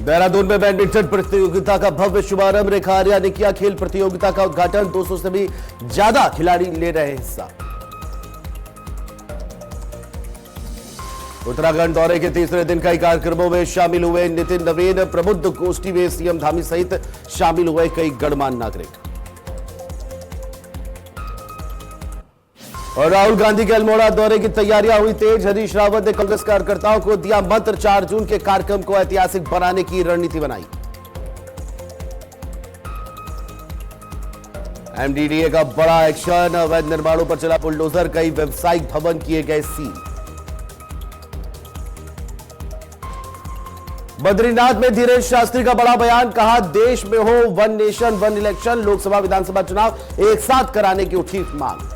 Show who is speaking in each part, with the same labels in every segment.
Speaker 1: देहरादून में बैडमिंटन प्रतियोगिता का भव्य शुभारंभ। रेखा आर्या ने किया खेल प्रतियोगिता का उद्घाटन। 200 से भी ज्यादा खिलाड़ी ले रहे हिस्सा। उत्तराखंड दौरे के तीसरे दिन कई कार्यक्रमों में शामिल हुए नितिन नवीन। प्रबुद्ध गोष्ठी में सीएम धामी सहित शामिल हुए कई गणमान्य नागरिक। और राहुल गांधी के अल्मोड़ा दौरे की तैयारियां हुई तेज। हरीश रावत ने कांग्रेस कार्यकर्ताओं को दिया मंत्र। 4 जून के कार्यक्रम को ऐतिहासिक बनाने की रणनीति बनाई। एमडीडीए का बड़ा एक्शन। अवैध निर्माणों पर चला बुलडोजर। कई व्यवसायिक भवन किए गए सील। बद्रीनाथ में धीरेश शास्त्री का बड़ा बयान। कहा देश में हो one nation one election. Lok Sabha Vidhan Sabha चुनाव एक साथ कराने की उठी मांग।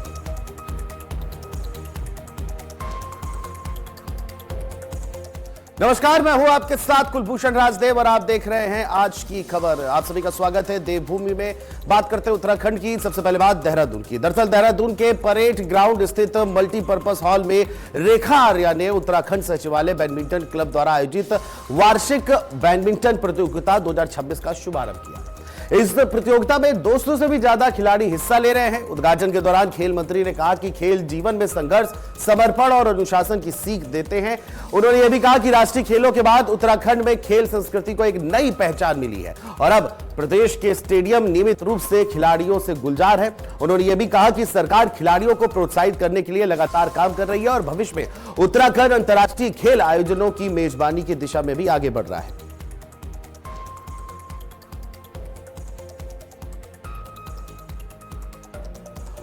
Speaker 1: नमस्कार, मैं हूं आपके साथ कुलभूषण राजदेव और आप देख रहे हैं आज की खबर। आप सभी का स्वागत है। देवभूमि में बात करते हैं उत्तराखंड की। सबसे पहले बात देहरादून की। दरअसल देहरादून के परेड ग्राउंड स्थित मल्टीपर्पज हॉल में रेखा आर्या ने उत्तराखंड सचिवालय बैडमिंटन क्लब द्वारा आयोजित वार्षिक बैडमिंटन प्रतियोगिता 2026 का शुभारंभ किया। इस प्रतियोगिता में 200 से भी ज्यादा खिलाड़ी हिस्सा ले रहे हैं। उद्घाटन के दौरान खेल मंत्री ने कहा कि खेल जीवन में संघर्ष, समर्पण और अनुशासन की सीख देते हैं। उन्होंने यह भी कहा कि राष्ट्रीय खेलों के बाद उत्तराखंड में खेल संस्कृति को एक नई पहचान मिली है और अब प्रदेश के स्टेडियम नियमित रूप से खिलाड़ियों से गुलजार है। उन्होंने यह भी कहा कि सरकार खिलाड़ियों को प्रोत्साहित करने के लिए लगातार काम कर रही है और भविष्य में उत्तराखंड अंतर्राष्ट्रीय खेल आयोजनों की मेजबानी की दिशा में भी आगे बढ़ रहा है।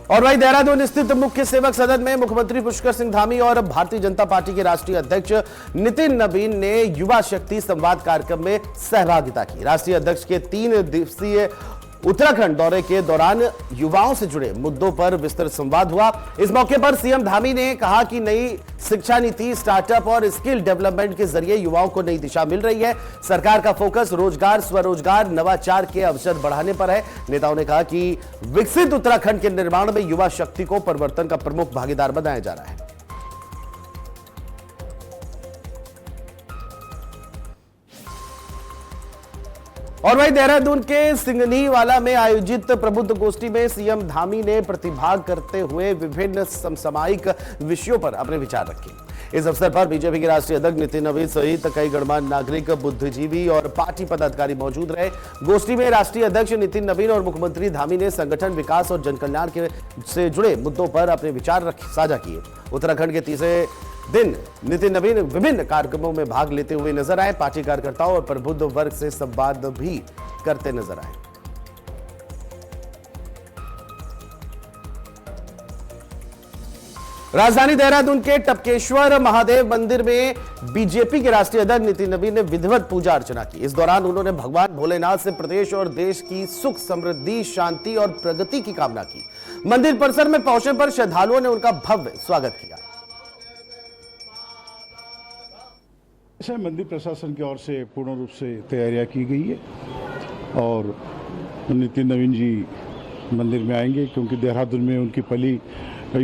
Speaker 1: और वहीं देहरादून स्थित मुख्य सेवक सदन में मुख्यमंत्री पुष्कर सिंह धामी और भारतीय जनता पार्टी के राष्ट्रीय अध्यक्ष नितिन नवीन ने युवा शक्ति संवाद कार्यक्रम में सहभागिता की। राष्ट्रीय अध्यक्ष के 3 दिवसीय उत्तराखंड दौरे के दौरान युवाओं से जुड़े मुद्दों पर विस्तृत संवाद हुआ। इस मौके पर सीएम धामी ने कहा कि नई शिक्षा नीति, स्टार्टअप और स्किल डेवलपमेंट के जरिए युवाओं को नई दिशा मिल रही है। सरकार का फोकस रोजगार, स्वरोजगार, नवाचार के अवसर बढ़ाने पर है। नेताओं ने कहा कि विकसित उत्तराखंड के निर्माण में युवा शक्ति को परिवर्तन का प्रमुख भागीदार बनाया जा रहा है। और वहीं देहरादून के सिंगनीवाला में आयोजित प्रबुद्ध गोष्ठी में सीएम धामी ने प्रतिभाग करते हुए विभिन्न समसामयिक विषयों पर अपने विचार रखे। इस अवसर पर बीजेपी के राष्ट्रीय अध्यक्ष नितिन नवीन सहित कई गणमान्य नागरिक, बुद्धिजीवी और पार्टी पदाधिकारी मौजूद रहे। गोष्ठी में राष्ट्रीय अध्यक्ष नितिन नवीन और मुख्यमंत्री धामी ने संगठन, विकास और जनकल्याण से जुड़े मुद्दों पर अपने विचार साझा किए। उत्तराखंड के तीसरे दिन नितिन नवीन विभिन्न कार्यक्रमों में भाग लेते हुए नजर आए। पार्टी कार्यकर्ताओं और प्रबुद्ध वर्ग से संवाद भी करते नजर आए। राजधानी देहरादून के टपकेश्वर महादेव मंदिर में बीजेपी के राष्ट्रीय अध्यक्ष नितिन नवीन ने विधिवत पूजा अर्चना की। इस दौरान उन्होंने भगवान भोलेनाथ से प्रदेश और देश की सुख, समृद्धि, शांति और प्रगति की कामना की। मंदिर परिसर में पहुंचने पर श्रद्धालुओं ने उनका भव्य स्वागत किया।
Speaker 2: मंदिर प्रशासन की ओर से पूर्ण रूप से तैयारियां की गई है और नितिन नवीन जी मंदिर में आएंगे क्योंकि देहरादून में उनकी पहली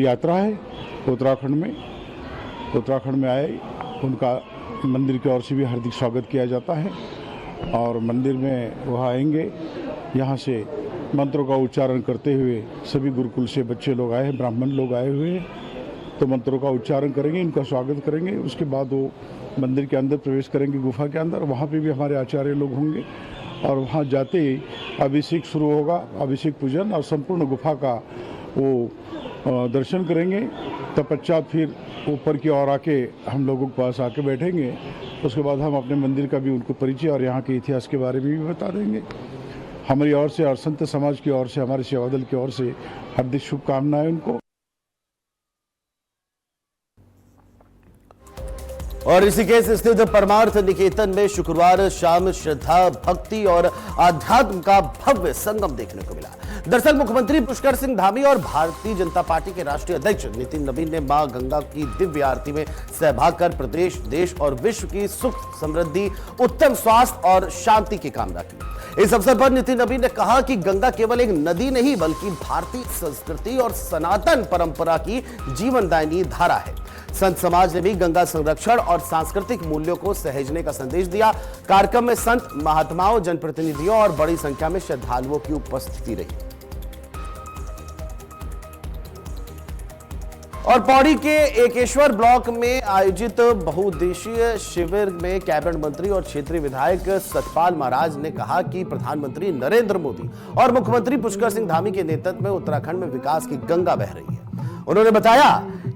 Speaker 2: यात्रा है। उत्तराखंड में आए, उनका मंदिर की ओर से भी हार्दिक स्वागत किया जाता है और मंदिर में वह आएंगे। यहाँ से मंत्रों का उच्चारण करते हुए सभी गुरुकुल से बच्चे लोग आए हैं, ब्राह्मण लोग आए हुए हैं, तो मंत्रों का उच्चारण करेंगे, इनका स्वागत करेंगे। उसके बाद वो मंदिर के अंदर प्रवेश करेंगे, गुफा के अंदर। वहाँ पे भी हमारे आचार्य लोग होंगे और वहाँ जाते ही अभिषेक शुरू होगा, अभिषेक पूजन और संपूर्ण गुफा का वो दर्शन करेंगे। तत्पश्चात फिर ऊपर की ओर आके हम लोगों के पास आके बैठेंगे। उसके बाद हम अपने मंदिर का भी उनको परिचय और यहाँ के इतिहास के बारे में भी बता देंगे। हमारी ओर से और संत समाज की ओर से, हमारे सेवा दल की ओर से हार्दिक शुभकामनाएं उनको।
Speaker 1: और ऋषिकेश स्थित परमार्थ निकेतन में शुक्रवार शाम श्रद्धा, भक्ति और आध्यात्म का भव्य संगम देखने को मिला। दरअसल मुख्यमंत्री पुष्कर सिंह धामी और भारतीय जनता पार्टी के राष्ट्रीय अध्यक्ष नितिन नवीन ने मां गंगा की दिव्य आरती में सहभाग कर प्रदेश, देश और विश्व की सुख, समृद्धि, उत्तम स्वास्थ्य और शांति की कामना की। इस अवसर पर नितिन नवीन ने कहा कि गंगा केवल एक नदी नहीं बल्कि भारतीय संस्कृति और सनातन परंपरा की जीवनदायिनी धारा है। संत समाज ने भी गंगा संरक्षण और सांस्कृतिक मूल्यों को सहेजने का संदेश दिया। कार्यक्रम में संत महात्माओं, जनप्रतिनिधियों और बड़ी संख्या में श्रद्धालुओं की उपस्थिति रही। और पौड़ी के एकेश्वर ब्लॉक में आयोजित बहुउद्देशीय शिविर में कैबिनेट मंत्री और क्षेत्रीय विधायक सतपाल महाराज ने कहा कि प्रधानमंत्री नरेंद्र मोदी और मुख्यमंत्री पुष्कर सिंह धामी के नेतृत्व में उत्तराखंड में विकास की गंगा बह रही है। उन्होंने बताया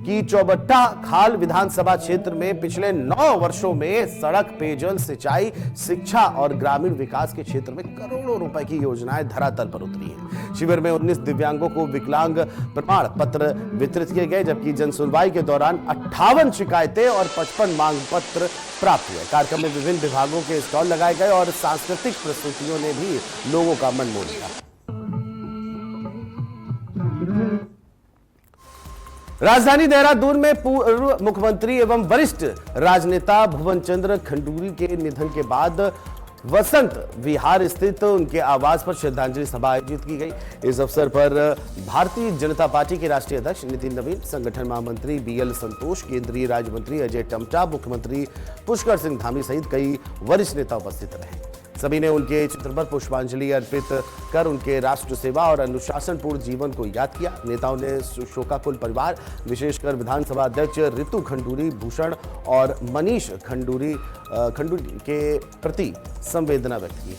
Speaker 1: कि चौबट्टा खाल विधानसभा क्षेत्र में पिछले 9 वर्षों में सड़क, पेयजल, सिंचाई, शिक्षा और ग्रामीण विकास के क्षेत्र में करोड़ों रुपए की योजनाएं धरातल पर उतरी हैं। शिविर में 19 दिव्यांगों को विकलांग प्रमाण पत्र वितरित किए गए, जबकि जन सुनवाई के दौरान 58 शिकायतें और 55 मांग पत्र प्राप्त हुए। कार्यक्रम में विभिन्न विभागों के स्टॉल लगाए गए और सांस्कृतिक प्रस्तुतियों ने भी लोगों का मन मोह लिया। राजधानी देहरादून में पूर्व मुख्यमंत्री एवं वरिष्ठ राजनेता भुवन चंद्र खंडूरी के निधन के बाद वसंत विहार स्थित उनके आवास पर श्रद्धांजलि सभा आयोजित की गई। इस अवसर पर भारतीय जनता पार्टी के राष्ट्रीय अध्यक्ष नितिन नवीन, संगठन महामंत्री बीएल संतोष, केंद्रीय राज्य मंत्री अजय टम्टा, मुख्यमंत्री पुष्कर सिंह धामी सहित कई वरिष्ठ नेता उपस्थित रहे। सभी ने उनके चित्र पर पुष्पांजलि अर्पित कर उनके राष्ट्र सेवा और अनुशासनपूर्ण जीवन को याद किया। नेताओं ने शोकाकुल परिवार, विशेषकर विधानसभा अध्यक्ष ऋतु खंडूरी भूषण और मनीष खंडूरी के प्रति संवेदना व्यक्त की।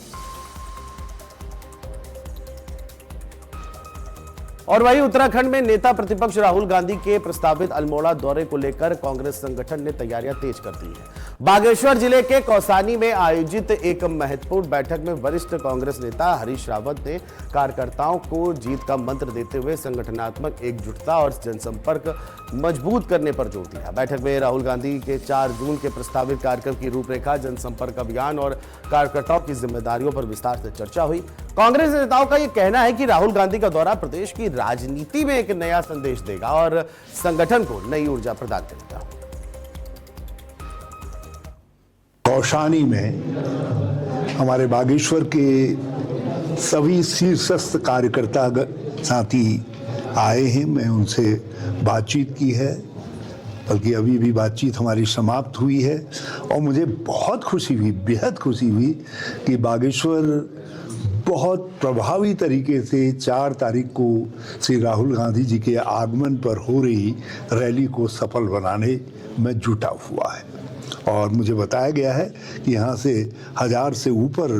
Speaker 1: और वहीं उत्तराखंड में नेता प्रतिपक्ष राहुल गांधी के प्रस्तावित अल्मोड़ा दौरे को लेकर कांग्रेस संगठन ने तैयारियां तेज कर दी हैं। बागेश्वर जिले के कौसानी में आयोजित एक महत्वपूर्ण बैठक में वरिष्ठ कांग्रेस नेता हरीश रावत ने कार्यकर्ताओं को जीत का मंत्र देते हुए संगठनात्मक एकजुटता और जनसंपर्क मजबूत करने पर जोर दिया। बैठक में राहुल गांधी के 4 जून के प्रस्तावित कार्यक्रम की रूपरेखा, जनसंपर्क अभियान और कार्यकर्ताओं की जिम्मेदारियों पर विस्तार से चर्चा हुई। कांग्रेस नेताओं का यह कहना है कि राहुल गांधी का दौरा प्रदेश की राजनीति में एक नया संदेश देगा और संगठन को नई ऊर्जा प्रदान करेगा।
Speaker 3: कौसानी में हमारे बागेश्वर के सभी शीर्षस्थ कार्यकर्ता साथी आए हैं। मैं उनसे बातचीत की है, बल्कि अभी भी बातचीत हमारी समाप्त हुई है और मुझे बहुत खुशी हुई, बेहद खुशी हुई कि बागेश्वर बहुत प्रभावी तरीके से 4 तारीख को श्री राहुल गांधी जी के आगमन पर हो रही रैली को सफल बनाने में जुटा हुआ है। और मुझे बताया गया है कि यहाँ से 1000 से ऊपर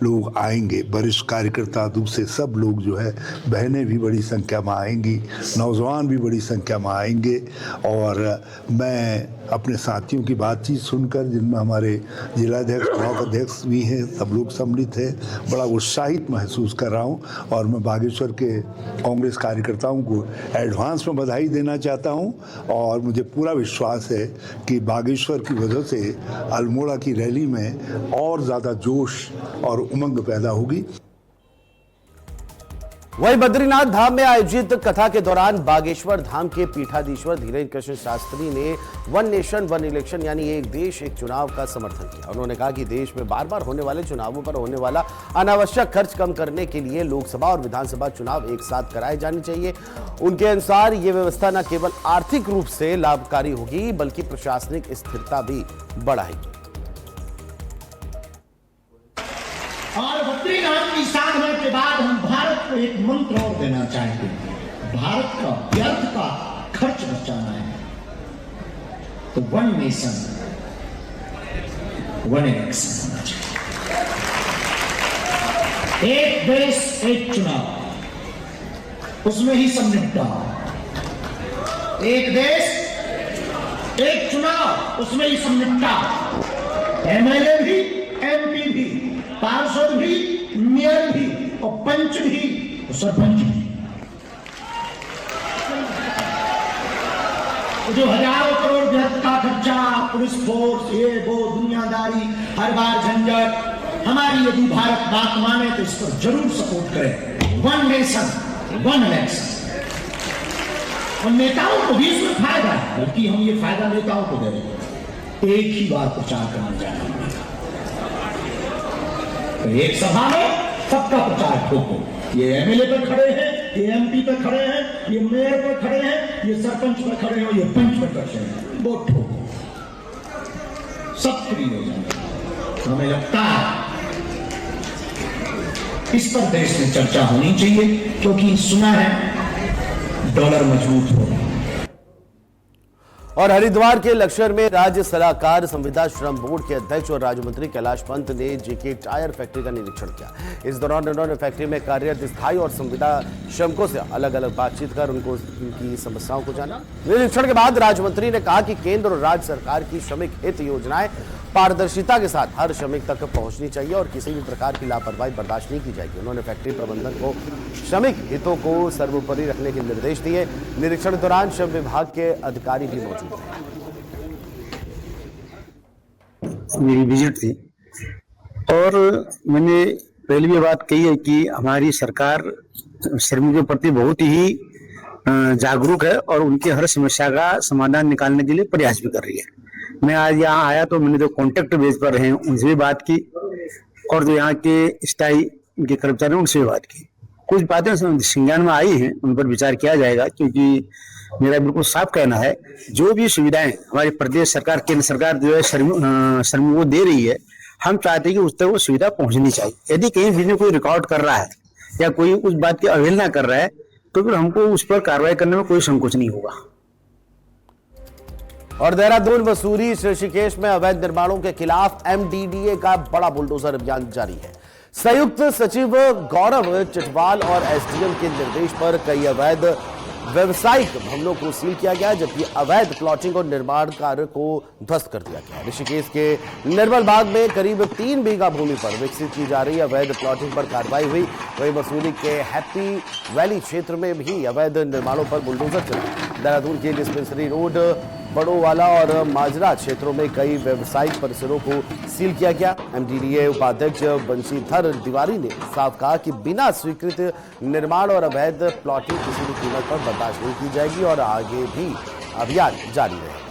Speaker 3: लोग आएंगे, वरिष्ठ कार्यकर्ता, दूसरे सब लोग जो है, बहनें भी बड़ी संख्या में आएंगी, नौजवान भी बड़ी संख्या में आएंगे। और मैं अपने साथियों की बातचीत सुनकर, जिनमें हमारे जिलाध्यक्ष, ब्लॉक अध्यक्ष भी हैं, सब लोग सम्मिलित हैं, बड़ा उत्साहित महसूस कर रहा हूँ। और मैं बागेश्वर के कांग्रेस कार्यकर्ताओं को एडवांस में बधाई देना चाहता हूँ और मुझे पूरा विश्वास है कि बागेश्वर की वजह से अल्मोड़ा की रैली में और ज़्यादा जोश और उमंग पैदा होगी।
Speaker 1: वहीं बद्रीनाथ धाम में आयोजित कथा के दौरान बागेश्वर धाम के पीठाधीश्वर धीरेन्द्र कृष्ण शास्त्री ने वन नेशन वन इलेक्शन यानी एक देश एक चुनाव का समर्थन किया। उन्होंने कहा कि देश में बार बार होने वाले चुनावों पर होने वाला अनावश्यक खर्च कम करने के लिए लोकसभा और विधानसभा चुनाव एक साथ कराए जाने चाहिए। उनके अनुसार ये व्यवस्था न केवल आर्थिक रूप से लाभकारी होगी बल्कि प्रशासनिक स्थिरता भी बढ़ाएगी।
Speaker 4: और बद्रीनाथ की साधना के बाद हम भारत को एक मंत्र और देना चाहेंगे। भारत का व्यर्थ का खर्च बचाना है तो वन नेशन वन इलेक्शन होना चाहिए। एक देश एक चुनाव, उसमें ही सब निपटा। एक देश एक चुनाव, उसमें ही सब निपटा। एमएलए भी, एमपी भी, पार्षद भी, मेयर भी और पंच भी और सरपंच भी। जो हजारों करोड़ व्यर्थ का खर्चा, पुलिस फोर्स, ये वो दुनियादारी, हर बार झंझट, हमारी यदि भारत बात माने तो इस पर जरूर सपोर्ट करें। One nation one election. और नेताओं को भी इसमें फायदा है, बल्कि हम ये फायदा नेताओं को दे रहे हैं। एक ही बार प्रचार करने जाना, तो एक सभा में सबका प्रचार ठोको। ये एमएलए पर खड़े हैं, ये एमपी पे खड़े हैं, ये मेयर पे खड़े हैं, ये सरपंच पे खड़े हैं, ये पंच पे खड़े हैं, वो ठोको सब फ्री हो जाएंगे। हमें लगता है इस पर देश में चर्चा होनी चाहिए, क्योंकि सुना है डॉलर मजबूत होगा।
Speaker 1: और हरिद्वार के लक्ष्य में राज्य सलाहकार संविदा श्रम बोर्ड के अध्यक्ष और राज्य मंत्री कैलाश पंत ने जेके टायर फैक्ट्री का निरीक्षण किया। इस दौरान उन्होंने फैक्ट्री में कार्यरत स्थायी और संविदा श्रमिकों से अलग अलग बातचीत कर उनकी समस्याओं को जाना। निरीक्षण के बाद राज्य मंत्री ने कहा कि केंद्र और राज्य सरकार की श्रमिक हित योजनाएं पारदर्शिता के साथ हर श्रमिक तक पहुंचनी चाहिए और किसी भी प्रकार की लापरवाही बर्दाश्त नहीं की जाएगी। उन्होंने फैक्ट्री प्रबंधन को श्रमिक हितों को सर्वोपरि रखने के निर्देश दिए। निरीक्षण के दौरान श्रम विभाग के अधिकारी भी मौजूद थे।
Speaker 5: मेरी विजिट थी और मैंने पहले भी बात कही है कि हमारी सरकार श्रमिकों के प्रति बहुत ही जागरूक है और उनकी हर समस्या का समाधान निकालने के लिए प्रयास भी कर रही है। मैं आज यहाँ आया तो मैंने जो कॉन्टेक्ट बेस पर हैं उनसे भी बात की और जो यहाँ के स्थायी के कर्मचारी उनसे भी बात की। कुछ बातें संज्ञान में आई हैं, उन पर विचार किया जाएगा, क्योंकि मेरा बिल्कुल साफ कहना है जो भी सुविधाएं हमारी प्रदेश सरकार केंद्र सरकार जो है श्रमिकों को दे रही है, हम चाहते हैं कि उस तक वो सुविधा पहुंचनी चाहिए। यदि कहीं भी कोई रिकॉर्ड कर रहा है या कोई उस बात की अवहेलना कर रहा है तो फिर हमको उस पर कार्रवाई करने में कोई संकोच नहीं होगा।
Speaker 1: और देहरादून मसूरी ऋषिकेश में अवैध निर्माणों के खिलाफ एमडीडीए का बड़ा बुलडोजर अभियान जारी है। संयुक्त सचिव गौरव चटवाल और एसडीएम के निर्देश पर कई अवैध व्यवसायिक भवनों को सील किया गया, जबकि अवैध प्लॉटिंग और निर्माण कार्य को ध्वस्त कर दिया गया। ऋषिकेश के निर्मल बाग में करीब 3 बीघा भूमि पर विकसित की जा रही अवैध प्लॉटिंग पर कार्रवाई हुई। वहीं मसूरी के हैप्पी वैली क्षेत्र में भी अवैध निर्माणों पर बुलडोजर चला। देहरादून के डिस्पेंसरी रोड, बड़ोवाला और माजरा क्षेत्रों में कई व्यावसायिक परिसरों को सील किया गया। एमडीडीए उपाध्यक्ष बंशीधर तिवारी ने साफ कहा कि बिना स्वीकृत निर्माण और अवैध प्लॉटिंग किसी भी कीमत पर बर्दाश्त नहीं की जाएगी और आगे भी अभियान जारी रहेगा।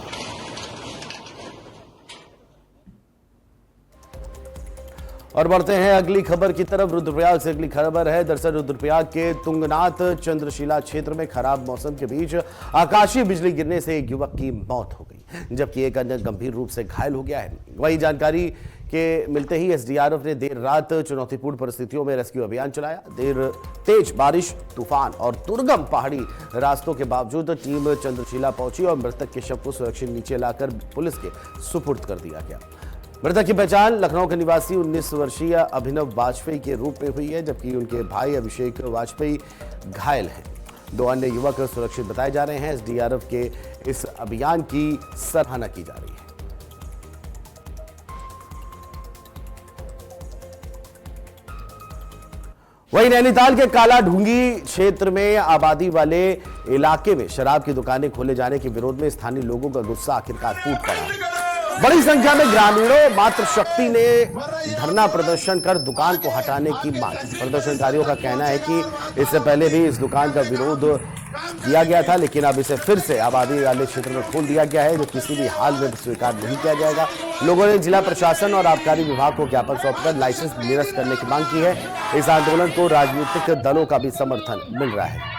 Speaker 1: और बढ़ते हैं अगली खबर की तरफ। रुद्रप्रयाग से अगली खबर है। दरअसल रुद्रप्रयाग के तुंगनाथ चंद्रशिला क्षेत्र में खराब मौसम के बीच आकाशीय बिजली गिरने से एक युवक की मौत हो गई, जबकि एक अन्य गंभीर रूप से घायल हो गया है। वही जानकारी के मिलते ही एसडीआरएफ ने देर रात चुनौतीपूर्ण परिस्थितियों में रेस्क्यू अभियान चलाया। तेज बारिश, तूफान और दुर्गम पहाड़ी रास्तों के बावजूद टीम चंद्रशिला पहुंची और मृतक के शव को सुरक्षित नीचे लाकर पुलिस के सुपुर्द कर दिया गया। मृतक की पहचान लखनऊ के निवासी 19 वर्षीय अभिनव वाजपेयी के रूप में हुई है, जबकि उनके भाई अभिषेक वाजपेयी घायल हैं। 2 अन्य युवक सुरक्षित बताए जा रहे हैं। एसडीआरएफ के इस अभियान की सराहना की जा रही है। वहीं नैनीताल के काला ढूंगी क्षेत्र में आबादी वाले इलाके में शराब की दुकानें खोले जाने के विरोध में स्थानीय लोगों का गुस्सा आखिरकार फूट पड़ा। बड़ी संख्या में ग्रामीणों मातृशक्ति ने धरना प्रदर्शन कर दुकान को हटाने की मांग। प्रदर्शनकारियों का कहना है कि इससे पहले भी इस दुकान का विरोध किया गया था, लेकिन अब इसे फिर से आबादी वाले क्षेत्र में खोल दिया गया है, जो किसी भी हाल में स्वीकार नहीं किया जाएगा। लोगों ने जिला प्रशासन और आबकारी विभाग को ज्ञापन सौंपकर लाइसेंस निरस्त करने की मांग की है। इस आंदोलन को राजनीतिक दलों का भी समर्थन मिल रहा है।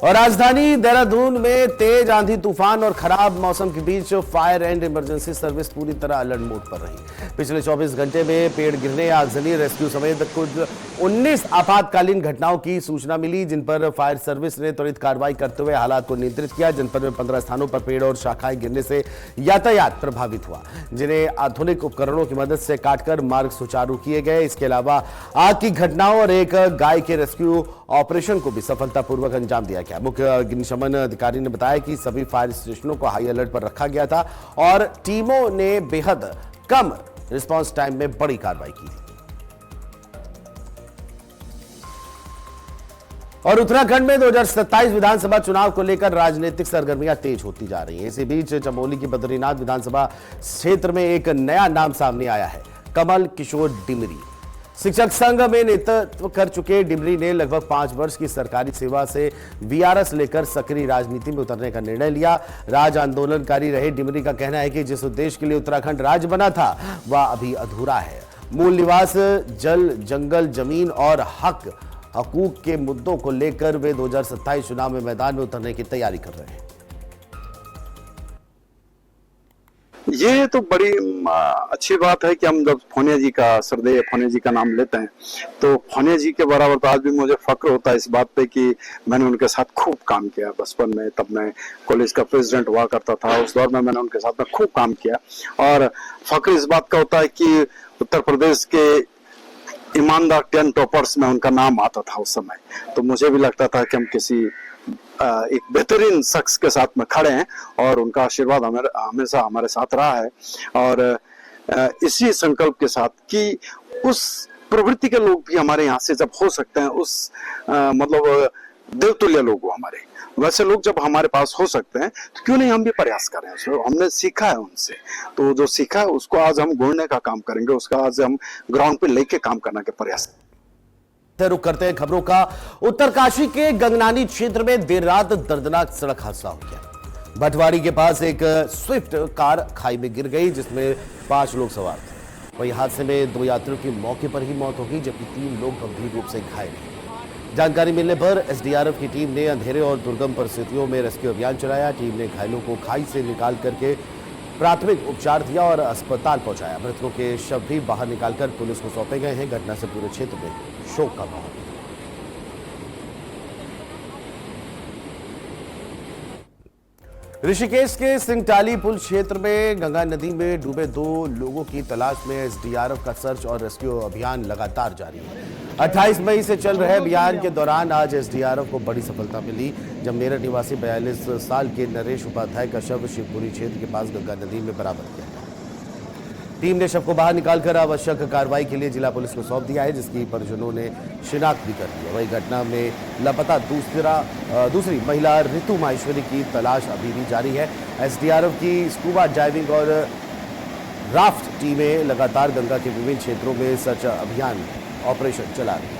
Speaker 1: और राजधानी देहरादून में तेज आंधी तूफान और खराब मौसम के बीच फायर एंड इमरजेंसी सर्विस पूरी तरह अलर्ट मोड पर रही। पिछले 24 घंटे में पेड़ गिरने, आगजनी, रेस्क्यू समेत कुल 19 आपातकालीन घटनाओं की सूचना मिली, जिन पर फायर सर्विस ने त्वरित कार्रवाई करते हुए हालात को नियंत्रित किया। जनपद में 15 स्थानों पर पेड़ और शाखाएं गिरने से यातायात प्रभावित हुआ, जिन्हें आधुनिक उपकरणों की मदद से काटकर मार्ग सुचारू किए गए। इसके अलावा आग की घटनाओं और एक गाय के रेस्क्यू ऑपरेशन को भी सफलतापूर्वक अंजाम दिया गया। मुख्य अग्निशमन अधिकारी ने बताया कि सभी फायर स्टेशनों को हाई अलर्ट पर रखा गया था और टीमों ने बेहद कम रिस्पांस टाइम में बड़ी कार्रवाई की थी। और उत्तराखंड में 2027 विधानसभा चुनाव को लेकर राजनीतिक सरगर्मियां तेज होती जा रही हैं। इसी बीच चमोली की बद्रीनाथ विधानसभा क्षेत्र में एक नया नाम सामने आया है, कमल किशोर डिमरी। शिक्षक संघ में नेतृत्व कर चुके डिमरी ने लगभग 5 वर्ष की सरकारी सेवा से वीआरएस लेकर सक्रिय राजनीति में उतरने का निर्णय लिया। राज आंदोलनकारी रहे डिमरी का कहना है कि जिस उद्देश्य के लिए उत्तराखंड राज्य बना था वह अभी अधूरा है। मूल निवास, जल, जंगल, जमीन और हकूक के मुद्दों को लेकर वे 2027 चुनाव में मैदान में उतरने की तैयारी कर रहे हैं।
Speaker 6: ये तो बड़ी अच्छी बात है कि हम जब फोनिया जी का, सरदेय फोनिया जी का नाम लेते हैं तो फोनिया जी के बराबर तो आज भी मुझे फक्र होता है इस बात पे कि मैंने उनके साथ खूब काम किया बचपन में। तब मैं कॉलेज का प्रेसिडेंट हुआ करता था, उस दौर में मैंने उनके साथ में खूब काम किया। और फक्र इस बात का होता है कि उत्तर प्रदेश के ईमानदार 10 टॉपर्स में उनका नाम आता था उस समय। तो मुझे भी लगता था कि हम किसी एक बेहतरीन शख्स के साथ में खड़े हैं और उनका आशीर्वाद हमेशा हमारे साथ रहा है। और इसी संकल्प के साथ कि उस प्रवृत्ति के लोग भी हमारे यहाँ से जब हो सकते हैं, उस मतलब देवतुल्य लोग हो हमारे, वैसे लोग जब हमारे पास हो सकते हैं तो क्यों नहीं हम भी प्रयास करें। हमने सीखा है उनसे, तो जो सीखा है उसको आज हम गढ़ने का काम करेंगे, उसका आज हम ग्राउंड पे लेके काम करने के प्रयास।
Speaker 1: रुक करते हैं खबरों का। उत्तरकाशी के गंगनानी क्षेत्र में देर रात दर्दनाक सड़क हादसा हो गया। भटवाड़ी के पास एक स्विफ्ट कार खाई में गिर गई जिसमें 5 लोग सवार थे। वहीं हादसे में 2 यात्रियों की मौके पर ही मौत हो गई जबकि 3 लोग गंभीर रूप से घायल हैं। जानकारी मिलने पर एसडीआरएफ की टीम ने अंधेरे और दुर्गम परिस्थितियों में रेस्क्यू अभियान चलाया। टीम ने घायलों को खाई से निकाल करके प्राथमिक उपचार दिया और अस्पताल पहुंचाया। मृतकों के शव भी बाहर निकालकर पुलिस को सौंपे गए हैं। घटना से पूरे क्षेत्र में शोक का माहौल। ऋषिकेश के सिंगटाली पुल क्षेत्र में गंगा नदी में डूबे 2 लोगों की तलाश में एसडीआरएफ का सर्च और रेस्क्यू अभियान लगातार जारी है। 28 मई से चल रहे अभियान के दौरान आज एसडीआरएफ को बड़ी सफलता मिली जब मेरठ निवासी 42 साल के नरेश उपाध्याय का शव शिवपुरी क्षेत्र के पास गंगा नदी में बरामद किया गया। टीम ने शव को बाहर निकालकर आवश्यक कार्रवाई के लिए जिला पुलिस को सौंप दिया है जिसकी परिजनों ने शिनाख्त भी कर दी है। वही घटना में लापता दूसरी महिला ऋतु माहेश्वरी की तलाश अभी भी जारी है। एसडीआरएफ की स्कूबा डाइविंग और राफ्ट टीमें लगातार गंगा के विभिन्न क्षेत्रों में सर्च अभियान ऑपरेशन चला रही है।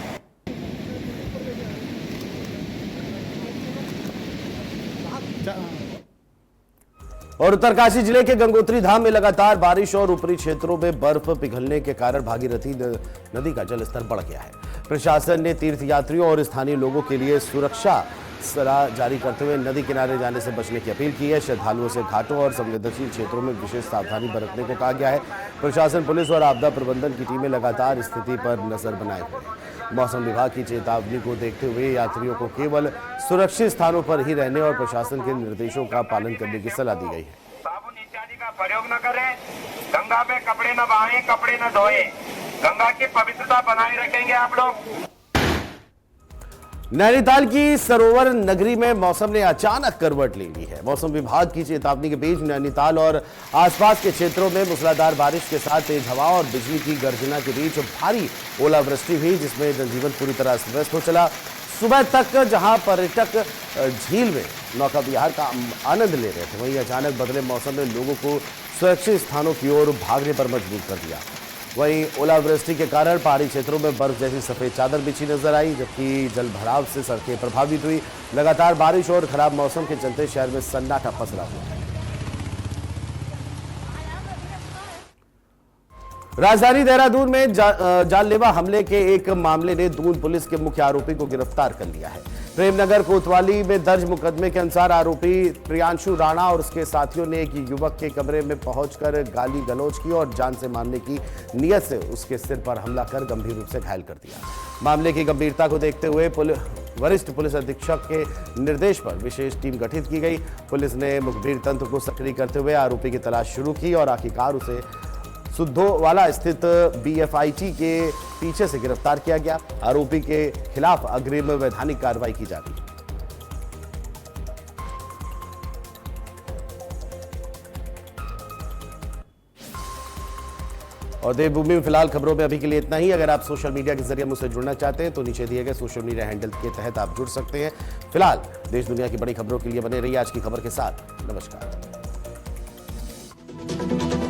Speaker 1: और उत्तरकाशी जिले के गंगोत्री धाम में लगातार बारिश और ऊपरी क्षेत्रों में बर्फ पिघलने के कारण भागीरथी नदी का जलस्तर बढ़ गया है। प्रशासन ने तीर्थयात्रियों और स्थानीय लोगों के लिए सुरक्षा सलाह जारी करते हुए नदी किनारे जाने से बचने की अपील की है। श्रद्धालुओं से घाटों और संवेदनशील क्षेत्रों में विशेष सावधानी बरतने को कहा गया है। प्रशासन, पुलिस और आपदा प्रबंधन की टीमें लगातार स्थिति पर नजर बनाए हुए हैं। मौसम विभाग की चेतावनी को देखते हुए यात्रियों को केवल सुरक्षित स्थानों पर ही रहने और प्रशासन के निर्देशों का पालन करने की सलाह दी गई है।
Speaker 7: साबुन इत्यादि का प्रयोग न करें, गंगा में कपड़े न बहाएं, कपड़े न धोएं, गंगा की पवित्रता बनाए रखेंगे आप लोग।
Speaker 1: नैनीताल की सरोवर नगरी में मौसम ने अचानक करवट ले ली है। मौसम विभाग की चेतावनी के बीच नैनीताल और आसपास के क्षेत्रों में मूसलाधार बारिश के साथ तेज हवा और बिजली की गर्जना के बीच भारी ओलावृष्टि हुई जिसमें जनजीवन पूरी तरह अस्त-व्यस्त हो चला। सुबह तक जहां पर्यटक झील में नौका विहार का आनंद ले रहे थे वहीं अचानक बदले मौसम ने लोगों को सुरक्षित स्थानों की ओर भागने पर मजबूर कर दिया। वहीं ओलावृष्टि के कारण पहाड़ी क्षेत्रों में बर्फ जैसी सफेद चादर बिछी नजर आई जबकि जल भराव से सड़कें प्रभावित हुई। लगातार बारिश और खराब मौसम के चलते शहर में सन्नाटा पसरा हुआ है। राजधानी देहरादून में जानलेवा हमले के एक मामले ने दून पुलिस के मुख्य आरोपी को गिरफ्तार कर लिया है। प्रेमनगर कोतवाली में दर्ज मुकदमे के अनुसार आरोपी प्रियांशु राणा और उसके साथियों ने एक युवक के कमरे में पहुंचकर गाली गलौज की और जान से मारने की नीयत से उसके सिर पर हमला कर गंभीर रूप से घायल कर दिया। मामले की गंभीरता को देखते हुए वरिष्ठ पुलिस अधीक्षक के निर्देश पर विशेष टीम गठित की गई। पुलिस ने मुखबिर तंत्र को सक्रिय करते हुए आरोपी की तलाश शुरू की और आखिरकार उसे सुद्धोवाला स्थित बीएफआईटी के पीछे से गिरफ्तार किया गया। आरोपी के खिलाफ अग्रिम वैधानिक कार्रवाई की जा रही है। और देवभूमि में फिलहाल खबरों में अभी के लिए इतना ही। अगर आप सोशल मीडिया के जरिए मुझसे जुड़ना चाहते हैं तो नीचे दिए गए सोशल मीडिया हैंडल के तहत आप जुड़ सकते हैं। फिलहाल देश दुनिया की बड़ी खबरों के लिए बने रहिए आज की खबर के साथ। नमस्कार।